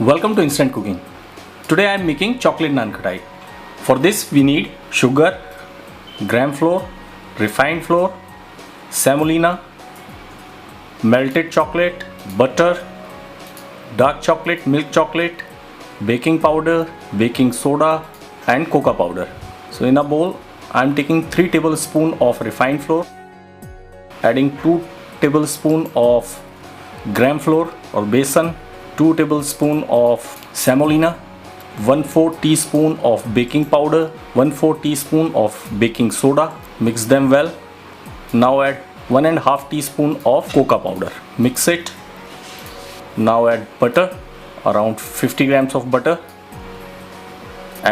Welcome to Instant Cooking. Today I am making chocolate Nankhatai. For this we need sugar, gram flour, refined flour, semolina, melted chocolate, butter, dark chocolate, milk chocolate, baking powder, baking soda and cocoa powder. So in a bowl I am taking 3 tablespoons of refined flour, adding 2 tablespoons of gram flour or besan, 2 tablespoons of semolina, 1/4 teaspoon of baking powder, 1/4 teaspoon of baking soda. Mix them well. Now add 1.5 teaspoon of cocoa powder. Mix it. Now add butter, around 50 grams of butter,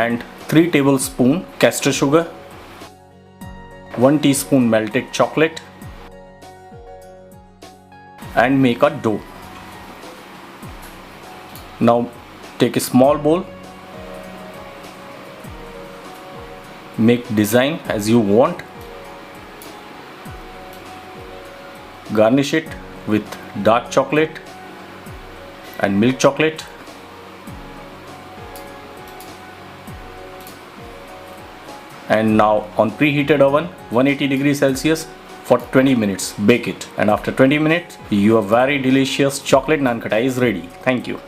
and 3 tablespoon castor sugar, 1 teaspoon melted chocolate, and make a dough. Now take a small bowl, make design as you want, garnish it with dark chocolate and milk chocolate, and now on preheated oven 180 degrees Celsius for 20 minutes bake it, and after 20 minutes your very delicious chocolate Nankhatai is ready. Thank you.